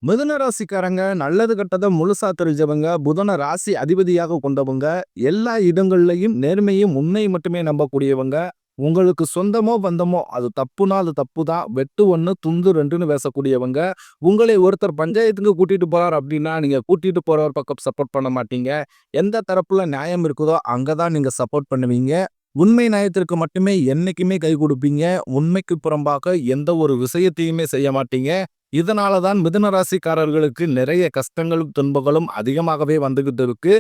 மிதுன ராசிக்காரங்க நல்லது கெட்டத முழுசா தெரிஞ்சவங்க, புதன ராசி அதிபதியாக கொண்டவங்க, எல்லா இடங்கள்லயும் நேர்மையும் உண்மை மட்டுமே நம்பக்கூடியவங்க. உங்களுக்கு சொந்தமோ பந்தமோ அது தப்புனா அது தப்பு தான். வெட்டு 1 துண்டு 2ன்னு பேசக்கூடியவங்க. உங்களை ஒருத்தர் பஞ்சாயத்துக்கு கூட்டிட்டு போறார் அப்படின்னா, நீங்க கூட்டிட்டு போறவர் பக்கம் சப்போர்ட் பண்ண மாட்டீங்க. எந்த தரப்புல நியாயம் இருக்குதோ அங்க தான் நீங்க சப்போர்ட் பண்ணுவீங்க. உண்மை நியாயத்திற்கு மட்டுமே என்னைக்குமே கை கொடுப்பீங்க. உண்மைக்கு புறம்பாக எந்த ஒரு விஷயத்தையுமே செய்ய மாட்டீங்க. இதனால தான் மிதுன ராசிக்காரர்களுக்கு நிறைய கஷ்டங்களும் துன்பங்களும் அதிகமாகவே வந்துகிட்டு இருக்கு.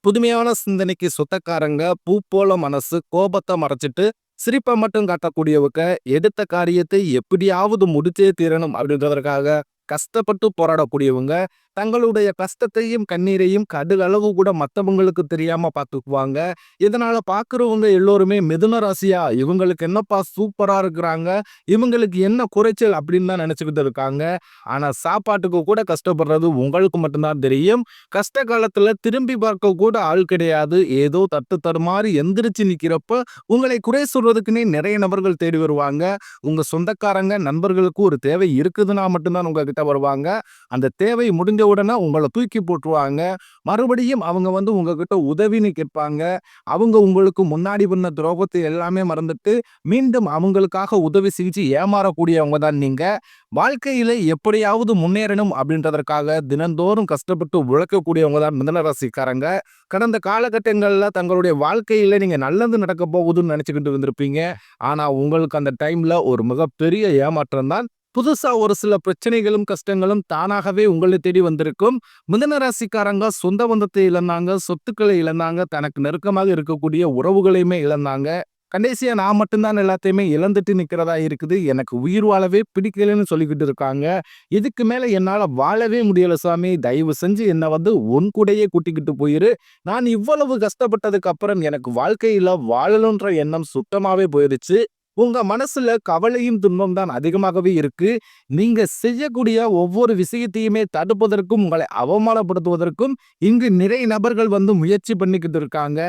புதுமையான சிந்தனைக்கு சொந்தக்காரங்க, பூ போல மனசு, கோபத்தை மறைச்சிட்டு சிரிப்பை மட்டும் காட்டக்கூடியவங்க, எடுத்த காரியத்தை எப்படியாவது முடிச்சே தீரணும் அப்படின்றதற்காக கஷ்டப்பட்டு போராடக்கூடியவங்க, தங்களுடைய கஷ்டத்தையும் கண்ணீரையும் கடுகளவு கூட மற்றவங்களுக்கு தெரியாம பார்த்துக்குவாங்க. இதனால பார்க்குறவங்க எல்லோருமே மிதுன ராசியா, இவங்களுக்கு என்னப்பா சூப்பரா இருக்கிறாங்க, இவங்களுக்கு என்ன குறைச்சல் அப்படின்னு தான் நினைச்சுக்கிட்டு இருக்காங்க. ஆனா சாப்பாட்டுக்கு கூட கஷ்டப்படுறது உங்களுக்கு மட்டும்தான் தெரியும். கஷ்ட காலத்துல திரும்பி பார்க்க கூட ஆள் கிடையாது. ஏதோ தட்டு தடுமாறி எந்திரிச்சு நிக்கிறப்ப உங்களை குறை சொல்றதுக்குன்னே நிறைய நபர்கள் தேடி வருவாங்க. உங்க சொந்தக்காரங்க நண்பர்களுக்கு ஒரு தேவை இருக்குதுன்னா மட்டும்தான் உங்ககிட்ட வருவாங்க. அந்த தேவை முடிஞ்ச உடனே உங்களை தூக்கி போட்டுருவாங்க. மறுபடியும் அவங்க உங்ககிட்ட உதவின்னு கேட்பாங்க. அவங்க உங்களுக்கு முன்னாடி பண்ண துரோகத்தை எல்லாமே மறந்துட்டு மீண்டும் அவங்களுக்காக உதவி செஞ்சு ஏமாறக்கூடியவங்க தான் நீங்க. வாழ்க்கையில எப்படியாவது முன்னேறணும் அப்படின்றதற்காக தினந்தோறும் கஷ்டப்பட்டு உழைக்கக்கூடியவங்க தான் மிதுன ராசிக்காரங்க. கடந்த காலகட்டங்கள்ல தங்களுடைய வாழ்க்கையில நீங்க நல்லது நடக்க போகுதுன்னு நினைச்சுக்கிட்டு இருந்திருப்பீங்க. ஆனா உங்களுக்கு அந்த டைம்ல ஒரு மிகப்பெரிய ஏமாற்றம் தான். புதுசா ஒரு சில பிரச்சனைகளும் கஷ்டங்களும் தானாகவே உங்களை தேடி வந்திருக்கும். மிதுன ராசிக்காரங்க சொந்த பந்தத்தை இழந்தாங்க, சொத்துக்களை இழந்தாங்க, தனக்கு நெருக்கமாக இருக்கக்கூடிய உறவுகளையுமே இழந்தாங்க. கடைசியா நான் மட்டும்தான் எல்லாத்தையுமே இழந்துட்டு நிக்கிறதா இருக்குது, எனக்கு உயிர் வாழவே பிடிக்கலன்னு சொல்லிக்கிட்டு இருக்காங்க. இதுக்கு மேல என்னால வாழவே முடியல சாமி, தயவு செஞ்சு என்ன உன் கூடயே கூட்டிக்கிட்டு போயிரு. நான் இவ்வளவு கஷ்டப்பட்டதுக்கு அப்புறம் எனக்கு வாழ்க்கையில வாழணுன்ற எண்ணம் சுத்தமாவே போயிருச்சு. உங்க மனசுல கவலையும் துன்பம் தான் அதிகமாகவே இருக்கு. நீங்க செய்யக்கூடிய ஒவ்வொரு விஷயத்தையுமே தடுப்பதற்கும், உங்களை அவமானப்படுத்துவதற்கும் இங்கு நிறைய நபர்கள் முயற்சி பண்ணிக்கிட்டு இருக்காங்க.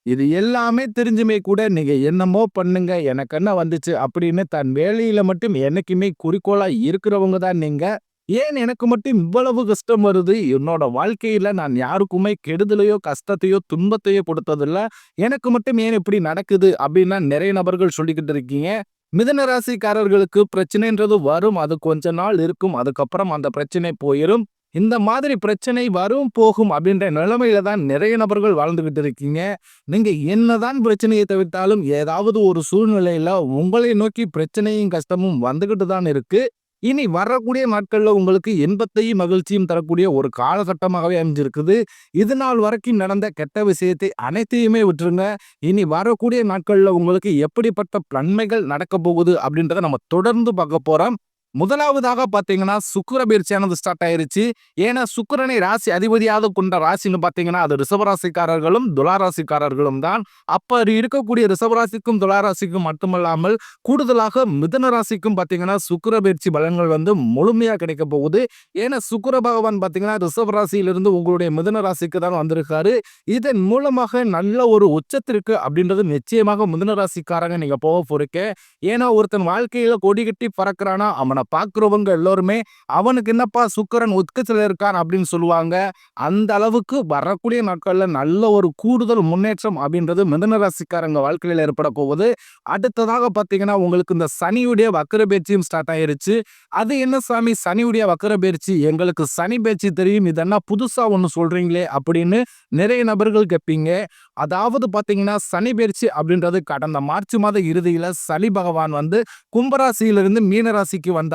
இது எல்லாமே தெரிஞ்சுமே கூட நீங்க என்னமோ பண்ணுங்க, எனக்கு என்ன வந்துச்சு அப்படின்னு தன் வேலையில மட்டும் என்னைக்குமே குறிக்கோளா இருக்கிறவங்க தான் நீங்க. ஏன் எனக்கு மட்டும் இவ்வளவு கஷ்டம் வருது? என்னோட வாழ்க்கையில நான் யாருக்குமே கெடுதலையோ, கஷ்டத்தையோ, துன்பத்தையோ கொடுத்ததில்ல. எனக்கு மட்டும் ஏன் இப்படி நடக்குது? அப்படின்னு நிறைய நபர்கள் சொல்லிக்கிட்டு இருக்கீங்க. மிதுன ராசிக்காரர்களுக்கு பிரச்சனைன்றது வரும். அது கொஞ்ச நாள் இருக்கும். அதுக்கப்புறம் அந்த பிரச்சனை போயிரும். இந்த மாதிரி பிரச்சனை வரும் போகும் அப்படின்ற நிலைமையில தான் நிறைய நபர்கள் வாழ்ந்துகிட்டு இருக்கீங்க. நீங்க என்னதான் பிரச்சனையை தவிர்த்தாலும் ஏதாவது ஒரு சூழ்நிலையில உங்களை நோக்கி பிரச்சனையும் கஷ்டமும் வந்துகிட்டு தான் இருக்கு. இனி வரக்கூடிய நாட்கள்ல உங்களுக்கு இன்பத்தையும் மகிழ்ச்சியும் தரக்கூடிய ஒரு காலகட்டமாகவே அமைஞ்சிருக்குது. இது நாள் வரைக்கும் நடந்த கெட்ட விஷயத்தை அனைத்தையுமே விட்டுருங்க. இனி வரக்கூடிய நாட்கள்ல உங்களுக்கு எப்படிப்பட்ட நன்மைகள் நடக்க போகுது அப்படின்றத நம்ம தொடர்ந்து பார்க்க போறோம். முதலாவதாக பாத்தீங்கன்னா சுக்கிர பயிற்சியானது ஸ்டார்ட் ஆயிருச்சு. ஏன்னா சுக்கிரனை ராசி அதிபதியாக கொண்ட ராசின்னு பாத்தீங்கன்னா அது ரிஷபராசிக்காரர்களும் துளாராசிக்காரர்களும் தான். அப்ப இருக்கக்கூடிய ரிஷபராசிக்கும் துளாராசிக்கும் மட்டுமல்லாமல் கூடுதலாக மிதுன ராசிக்கும் பாத்தீங்கன்னா சுக்கிர பயிற்சி பலன்கள் முழுமையா கிடைக்க போகுது. ஏன்னா சுக்கிர பகவான் பாத்தீங்கன்னா ரிஷபராசியிலிருந்து உங்களுடைய மிதுன ராசிக்கு தான் வந்திருக்காரு. இதன் மூலமாக நல்ல ஒரு உச்சத்திற்கு அப்படின்றது நிச்சயமாக மிதுன ராசிக்காரங்க நீங்க போக போறீங்க. ஏன்னா ஒருத்தன் வாழ்க்கையில கொடி கட்டி பறக்கிறானா அவனை பாக்குறவங்க எல்லோருமே அவனுக்கு என்னப்பா சுக்கிரன் உச்சத்துல இருக்கான் அப்படின்னு சொல்லுவாங்க. அந்த அளவுக்கு வரக்கூடிய நாட்கள்ல நல்ல ஒரு கூடுதல் முன்னேற்றம் அப்படின்றது மிதுன ராசிக்காரங்க வாழ்க்கையில ஏற்பட போகுது. அடுத்ததாக பாத்தீங்கன்னா உங்களுக்கு இந்த சனியுடைய வக்கர பயிற்சியும் ஸ்டார்ட் ஆயிருச்சு. அது என்ன சாமி சனியுடைய வக்கர பயிற்சி, எங்களுக்கு சனி பயிற்சி தெரியும், இதெல்லாம் புதுசா ஒண்ணு சொல்றீங்களே அப்படின்னு நிறைய நபர்கள் கேட்பீங்க. அதாவது பாத்தீங்கன்னா சனி பயிற்சி அப்படின்றது கடந்த மார்ச் மாத இறுதியில சனி பகவான் கும்பராசியிலிருந்து மீனராசிக்கு வந்தாரு.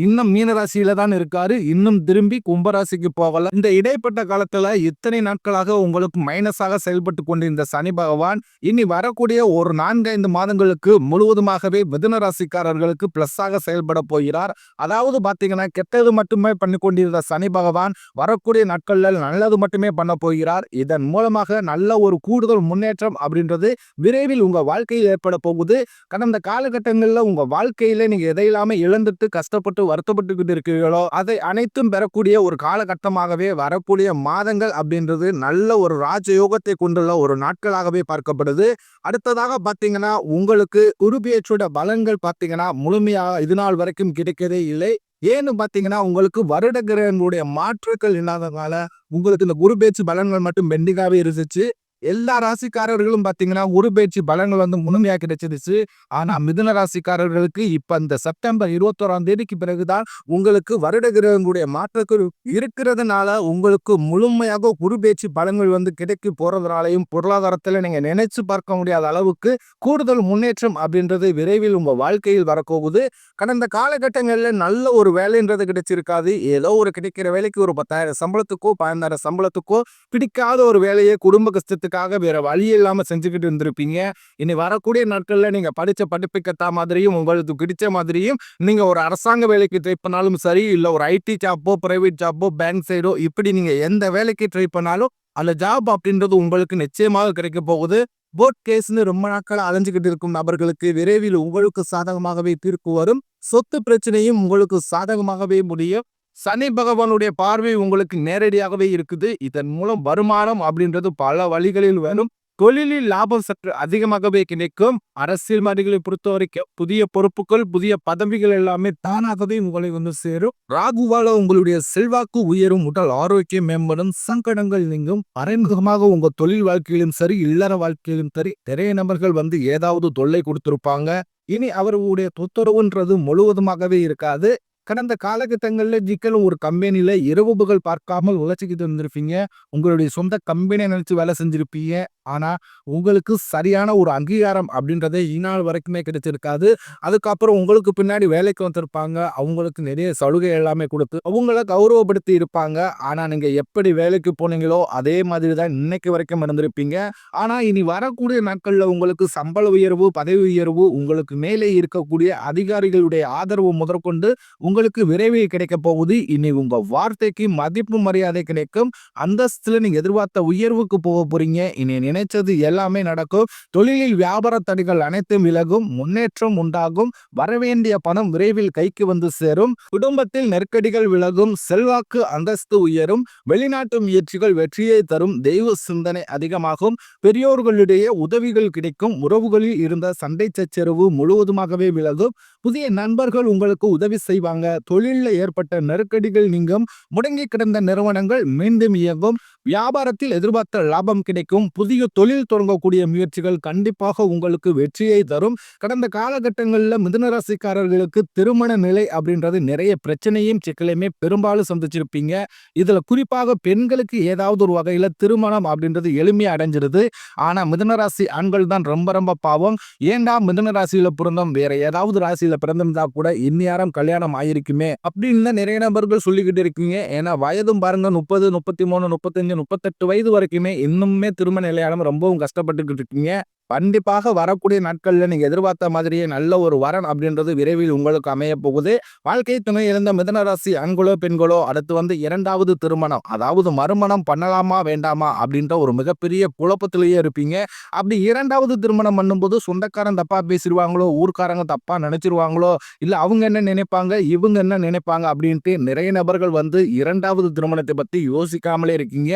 இன்னும் மீனராசியில தான் இருக்காரு. இன்னும் திரும்பி கும்பராசிக்கு போகல. இந்த இடைப்பட்ட காலத்துல இத்தனை நாட்களாக உங்களுக்கு மைனஸாக செயல்பட்டு கொண்டிருந்த சனி பகவான் இனி வரக்கூடிய ஒரு 4-5 மாதங்களுக்கு முழுவதுமாகவே மிதுன ராசிக்காரர்களுக்கு பிளஸ்ஸாக செயல்பட போகிறார். அதாவது பாத்தீங்கன்னா கெட்டது மட்டுமே பண்ணி கொண்டிருந்த சனி பகவான் வரக்கூடிய நாட்கள்ல நல்லது மட்டுமே பண்ண போகிறார். இதன் மூலமாக நல்ல ஒரு கூடுதல் முன்னேற்றம் அப்படின்றது விரைவில் உங்க வாழ்க்கையில் ஏற்பட போகுது. கடந்த காலகட்டங்களில் உங்க வாழ்க்கையில நீங்க எதையெல்லாமே இழந்துட்டு கஷ்டப்பட்டு வருத்தப்பட்டுக்கிட்டு இருக்கிறீர்களோ அதை அனைத்தும் பெறக்கூடிய ஒரு காலகட்டமாகவே வரக்கூடிய மாதங்கள் அப்படின்றது நல்ல ஒரு ராஜயோகத்தை கொண்டுள்ள ஒரு நாட்களாகவே பார்க்கப்படுது. அடுத்ததாக பாத்தீங்கன்னா உங்களுக்கு குரு பெயர்ச்சியோட பலன்கள் பாத்தீங்கன்னா முழுமையா இது நாள் வரைக்கும் கிடைக்கவே இல்லை. ஏன்னு பாத்தீங்கன்னா உங்களுக்கு வருட கிரகங்களுடைய மாற்றுக்கள் இல்லாததால உங்களுக்கு இந்த குரு பெயர்ச்சி பலன்கள் மட்டும் பெண்டிங்காவே இருந்துச்சு. எல்லா ராசிக்காரர்களும் பாத்தீங்கன்னா குரு பெயர்ச்சி பலன்கள் முழுமையா கிடைச்சிருச்சு. ஆனா மிதுன ராசிக்காரர்களுக்கு இப்ப இந்த செப்டம்பர் 21ஆம் தேதிக்கு பிறகுதான் உங்களுக்கு வருட கிரகங்களுடைய மாற்றங்கள் இருக்கிறதுனால உங்களுக்கு முழுமையாக குரு பெயர்ச்சி பலன்கள் கிடைக்க போறதுனாலையும் பொருளாதாரத்துல நீங்க நினைச்சு பார்க்க முடியாத அளவுக்கு கூடுதல் முன்னேற்றம் அப்படின்றது விரைவில் உங்க வாழ்க்கையில் வரப்போகுது. கடந்த காலகட்டங்கள்ல நல்ல ஒரு வேலைன்றது கிடைச்சிருக்காது. ஏதோ ஒரு கிடைக்கிற வேலைக்கு ஒரு 10,000 சம்பளத்துக்கோ 15,000 சம்பளத்துக்கோ பிடிக்காத ஒரு வேலையை குடும்ப கஷ்டத்துக்காக வேற வழி இல்லாம செஞ்சுக்கிட்டு இருந்திருப்பீங்க. இனி வரக்கூடிய நாட்கள்ல நீங்க படிச்ச படிப்புக்கு ஏத்த மாதிரியும் உங்களுக்கு பிடிச்ச மாதிரியும் நீங்க ஒரு அரசாங்க வேலைக்கு ட்ரை பண்ணாலும் சரி, இல்ல ஒரு ஐடி ஜாப்போ பிரைவேட் ஜாப்போ பேங்க் சைடோ இப்படி நீங்க எந்த வேலைக்கு ட்ரை பண்ணாலும் அந்த ஜாப் அப்படின்றது உங்களுக்கு நிச்சயமாக கிடைக்க போகுது. கோர்ட் கேஸ்னு ரொம்ப நாட்கள் அலைஞ்சுக்கிட்டு இருக்கும் நபர்களுக்கு விரைவில் உங்களுக்கு சாதகமாகவே தீர்ப்பு வரும். சொத்து பிரச்சனையும் உங்களுக்கு சாதகமாகவே முடியும். சனி பகவானுடைய பார்வை உங்களுக்கு நேரடியாகவே இருக்குது. இதன் மூலம் வருமானம் அப்படின்றது பல வழிகளில் வரும். தொழிலில் லாபம் சற்று அதிகமாகவே கிடைக்கும். அரசியல்வாதிகளை பொறுத்த வரைக்கும் புதிய பொறுப்புகள் புதிய பதவிகள் எல்லாமே தானாகவே உங்களை சேரும். ராகுவால உங்களுடைய செல்வாக்கு உயரும், உடல் ஆரோக்கியம் மேம்படும், சங்கடங்கள் நீங்கும். மறைமுகமாக உங்க தொழில் வாழ்க்கையிலும் சரி இல்லற வாழ்க்கையிலும் சரி நிறைய நபர்கள் ஏதாவது தொல்லை கொடுத்திருப்பாங்க. இனி அவர்களுடைய தொந்தரவுன்றது முழுவதுமாகவே இருக்காது. கடந்த காலகட்டங்கள்ல நீங்களும் ஒரு கம்பெனில இரவு பகல் பார்க்காமல் உழைச்சிக்கிட்டு இருந்திருப்பீங்க. உங்களுடைய சொந்த கம்பெனியை நினைச்சு வேலை செஞ்சிருப்பீங்க. ஆனா உங்களுக்கு சரியான ஒரு அங்கீகாரம் அப்படின்றதே இந்நாள் வரைக்குமே கிடைச்சிருக்காது. அதுக்கப்புறம் உங்களுக்கு பின்னாடி வேலைக்கு வந்திருப்பாங்க. அவங்களுக்கு நிறைய சலுகை எல்லாமே கொடுத்து அவங்கள கௌரவப்படுத்தி இருப்பாங்க. ஆனா நீங்க எப்படி வேலைக்கு போனீங்களோ அதே மாதிரி தான் இன்னைக்கு வரைக்கும் இருந்திருப்பீங்க. ஆனா இனி வரக்கூடிய நாட்கள்ல உங்களுக்கு சம்பள உயர்வு, பதவி உயர்வு, உங்களுக்கு மேலே இருக்கக்கூடிய அதிகாரிகளுடைய ஆதரவு முதற்கொண்டு உங்களுக்கு விரைவில் கிடைக்க போகுது. இனி உங்க வார்த்தைக்கு மதிப்பு மரியாதை கிடைக்கும். அந்தஸ்துல நீங்க எதிர்பார்த்த உயர்வுக்கு போக போறீங்க. இனி நினைச்சது எல்லாமே நடக்கும். தொழிலில் வியாபார தடைகள் அனைத்தும் விலகும். முன்னேற்றம் உண்டாகும். வரவேண்டிய பணம் விரைவில் கைக்கு சேரும். குடும்பத்தில் நெருக்கடிகள் விலகும். செல்வாக்கு அந்தஸ்து உயரும். வெளிநாட்டு முயற்சிகள் வெற்றியை தரும். தெய்வ சிந்தனை அதிகமாகும். பெரியோர்களுடைய உதவிகள் கிடைக்கும். உறவுகளில் இருந்த சண்டை சச்சரவு முழுவதுமாகவே விலகும். புதிய நண்பர்கள் உங்களுக்கு உதவி செய்வாங்க. தொழிலில் ஏற்பட்ட நெருக்கடிகள் நீங்கும். முடங்கி கிடந்த நிறுவனங்கள் மீண்டும் இயங்கும். வியாபாரத்தில் எதிர்பார்த்த லாபம் கிடைக்கும். புதிய தொழில் தொடங்கக்கூடிய முயற்சிகள் கண்டிப்பாக உங்களுக்கு வெற்றியை தரும். கடந்த காலகட்டங்களில் மிதுன ராசிக்காரர்களுக்கு திருமண நிலை அப்படின்றது நிறைய பிரச்சனையும் சிக்கலையுமே பெரும்பாலும் சந்திச்சிருப்பீங்க. இதுல குறிப்பாக பெண்களுக்கு ஏதாவது ஒரு வகையில திருமணம் அப்படின்றது எளிமையா அடைஞ்சிருது. ஆனா மிதுன ராசி ஆண்கள் தான் ரொம்ப ரொம்ப பாவம். ஏண்டா மிதுன ராசியில பிறந்தோம், வேற ஏதாவது ராசியில பிறந்திருந்தா கூட இந்நேரம் கல்யாணம் ஆயிருக்குமே அப்படின்னு நிறைய நபர்கள் சொல்லிக்கிட்டு இருக்கீங்க. ஏன்னா வயதும் பாருங்க 30, 33, 35, 38 வயது வரைக்குமே இன்னுமே திருமண நிலையாலும் ரொம்பவும் கஷ்டப்பட்டுக்கிட்டு இருக்கீங்க. கண்டிப்பாக வரக்கூடிய நாட்கள்ல நீங்க எதிர்பார்த்த மாதிரியே நல்ல ஒரு வரன் அப்படின்றது விரைவில் உங்களுக்கு அமைய போகுது. வாழ்க்கை துணை இழந்த மிதுன ராசி ஆண்களோ பெண்களோ அடுத்து இரண்டாவது திருமணம் அதாவது மறுமணம் பண்ணலாமா வேண்டாமா அப்படின்ற ஒரு மிகப்பெரிய குழப்பத்திலேயே இருப்பீங்க. அப்படி இரண்டாவது திருமணம் பண்ணும்போது சொந்தக்காரன் தப்பா பேசிடுவாங்களோ, ஊர்க்காரங்க தப்பா நினைச்சிருவாங்களோ, இல்ல அவங்க என்ன நினைப்பாங்க இவங்க என்ன நினைப்பாங்க அப்படின்ட்டு நிறைய நபர்கள் இரண்டாவது திருமணத்தை பத்தி யோசிக்காமலே இருக்கீங்க.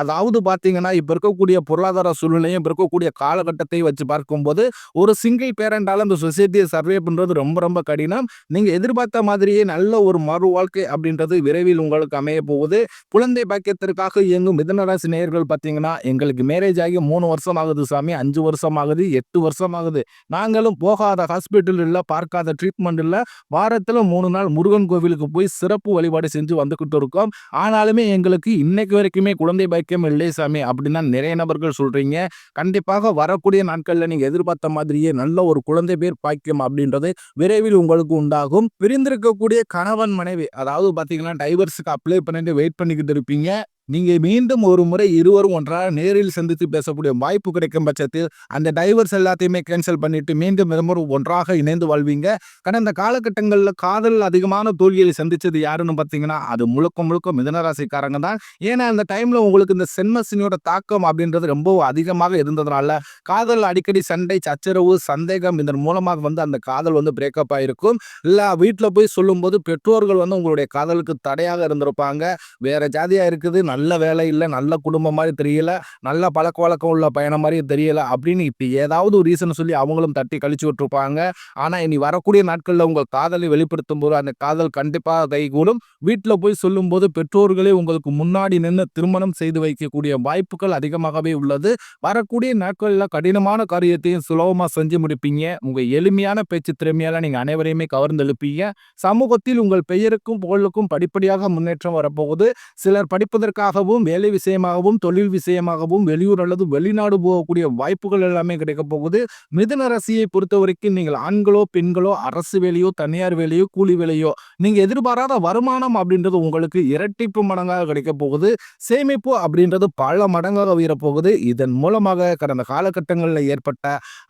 அதாவது பாத்தீங்கன்னா இப்ப இருக்கக்கூடிய பொருளாதார சூழ்நிலையும் இப்ப இருக்கக்கூடிய காலகட்டத்தை வச்சு பார்க்கும்போது ஒரு சிங்கிள் பேரண்டால இந்த சொசைட்டியை சர்வே பண்றது ரொம்ப ரொம்ப கடினம். நீங்க எதிர்பார்த்த மாதிரியே நல்ல ஒரு மறு வாழ்க்கை அப்படின்றது விரைவில் உங்களுக்கு அமைய போகுது. குழந்தை பாக்கியத்திற்காக இயங்கும் மிதுன ராசி நேயர்கள் பாத்தீங்கன்னா எங்களுக்கு மேரேஜ் ஆகி 3 வருஷம் ஆகுது சாமி, 5 வருஷம் ஆகுது, 8 வருஷம் ஆகுது, நாங்களும் போகாத ஹாஸ்பிட்டல் இல்ல, பார்க்காத ட்ரீட்மெண்ட் இல்ல, வாரத்துல 3 நாள் முருகன் கோவிலுக்கு போய் சிறப்பு வழிபாடு செஞ்சு வந்துகிட்டு இருக்கோம். ஆனாலுமே எங்களுக்கு இன்னைக்கு வரைக்குமே குழந்தை பாக்கியம் இல்லை சாமி அப்படின்னா நிறைய நபர்கள் சொல்றீங்க. கண்டிப்பாக வரக்கூடிய நாட்கள்ல நீங்க எதிர்பார்த்த மாதிரியே நல்ல ஒரு குழந்தை பேர் பாக்கியம் அப்படின்றது விரைவில் உங்களுக்கு உண்டாகும். பிரிந்திருக்கக்கூடிய கணவன் மனைவி அதாவது பாத்தீங்கன்னா டைவர்ஸுக்கு அப்ளை பண்ணிட்டு வெயிட் பண்ணிக்கிட்டு இருப்பீங்க. நீங்க மீண்டும் ஒரு முறை இருவரும் ஒன்றாக நேரில் சந்தித்து பேசக்கூடிய வாய்ப்பு கிடைக்கும் பட்சத்தில் அந்த டைவர்ஸ் எல்லாத்தையுமே கேன்சல் பண்ணிட்டு மீண்டும் இருவரும் ஒன்றாக இணைந்து வாழ்வீங்க. கடந்த காலகட்டங்கள்ல காதல் அதிகமான தோல்வியை சந்திச்சது யாருன்னு பார்த்தீங்கன்னா, அது முழுக்க முழுக்க மிதுன ராசிக்காரங்க தான். ஏன்னா அந்த டைம்ல உங்களுக்கு இந்த சென்மசனியோட தாக்கம் அப்படின்றது ரொம்ப அதிகமாக இருந்ததுனால, காதல் அடிக்கடி சண்டை, சச்சரவு, சந்தேகம் இதன் மூலமாக அந்த காதல் பிரேக்கப் ஆயிருக்கும். இல்ல வீட்ல போய் சொல்லும்போது பெற்றோர்கள் உங்களுடைய காதலுக்கு தடையாக இருந்திருப்பாங்க. வேற ஜாதியா இருக்குது, நல்ல வேலை இல்ல, நல்ல குடும்பம் மாதிரி தெரியல, நல்ல பழக்கவழக்கம் உள்ள பையன மாரி தெரியல அப்படின்னு இப்படி ஏதாவது ஒரு ரீசன் சொல்லி அவங்களும் தட்டி கழிச்சு விட்டுருப்பாங்க. ஆனா இனி வரக்கூடிய நாட்கள்ல உங்கள் காதலை வெளிப்படுத்தும்போது அந்த காதல் கண்டிப்பாக கைகூடும். வீட்ல போய் சொல்லும்போது பெற்றோர்களே உங்களுக்கு முன்னாடி நின்னு திருமணம் செய்து வைக்கக்கூடிய வாய்ப்புகள் அதிகமாகவே உள்ளது. வரக்கூடிய நாட்கள்ல கடினமான காரியத்தையும் சுலபமா செஞ்சு முடிப்பீங்க. உங்க எளிமையான பேச்சு திறமையால நீங்க அனைவரையுமே கவர்ந்தெழுப்பீங்க. சமூகத்தில் உங்கள் பெயருக்கும் புகழுக்கும் படிப்படியாக முன்னேற்றம் வரப்போகுது. சிலர் படிப்பதற்காகவும், வேலை விஷயமாகவும், தொழில் விஷயமாகவும் வெளியூர் அல்லது வெளிநாடு போகக்கூடிய வாய்ப்புகள் எல்லாமே கிடைக்கப் போகுது. மிதுன ராசியை பொறுத்தவரைக்கும் நீங்கள் ஆண்களோ, பெண்களோ, அரசு வேலையோ, தனியார் வேலையோ, கூலி வேலையோ, நீங்க எதிர்பாராத வருமானம் அப்படின்றது உங்களுக்கு இரட்டிப்பு மடங்காக கிடைக்கப் போகுது. சேமிப்பு அப்படின்றது பல மடங்காக உயரப்போகுது. இதன் மூலமாக கடந்த காலகட்டங்களில் ஏற்பட்ட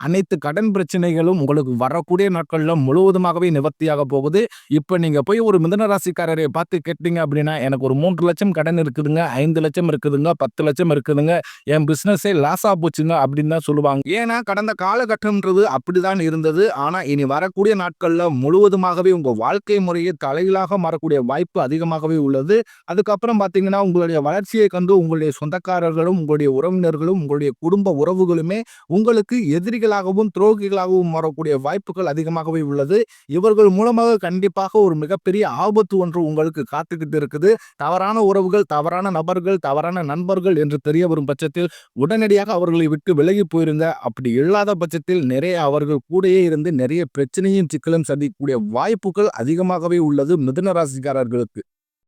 அனைத்து கடன் பிரச்சனைகளும் உங்களுக்கு வரக்கூடிய நாட்கள்ல முழுவதுமாகவே நிவர்த்தியாக போகுது. இப்ப நீங்க போய் ஒரு மிதுன ராசிக்காரரை பார்த்து கேட்டீங்க அப்படின்னா, எனக்கு ஒரு 3 லட்சம் கடன் இருக்குதுங்க, 5 லட்சம் இருக்குதுங்க, 10 லட்சம் இருக்குதுங்க, என் பிசினஸே லாஸா போச்சுங்க அப்படின்னு தான் சொல்லுவாங்க. ஏன்னா கடந்த காலகட்டம்ன்றது அப்படிதான் இருந்தது. ஆனா இனி வரக்கூடிய நாட்கள்ல முழுவதுமாகவே உங்க வாழ்க்கை முறையை தலைகீழாக மாறக்கூடிய வாய்ப்பு அதிகமாகவே உள்ளது. அதுக்கப்புறம் பாத்தீங்கன்னா உங்களுடைய வளர்ச்சியை கண்டு உங்களுடைய சொந்தக்காரர்களும், உங்களுடைய உறவினர்களும், உங்களுடைய குடும்ப உறவுகளுமே உங்களுக்கு எதிரிகளாகவும், துரோகிகளாகவும் மாறக்கூடிய வாய்ப்புகள் அதிகமாகவே உள்ளது. இவர்கள் மூலமாக கண்டிப்பாக ஒரு மிகப்பெரிய ஆபத்து ஒன்று உங்களுக்கு காத்துக்கிட்டு இருக்குது. தவறான உறவுகள், தவறான நபர்கள், தவறான நண்பர்கள் என்று தெரிய வரும் பட்சத்தில் உடனடியாக அவர்களை விட்டு விலகி போயிருங்க. அப்படி இல்லாத பட்சத்தில் நிறைய அவர்கள் கூடயே இருந்து நிறைய பிரச்சனையும் சிக்கலும் சந்திக்கக்கூடிய வாய்ப்புகள் அதிகமாகவே உள்ளது மிதுன ராசிக்காரர்களுக்கு.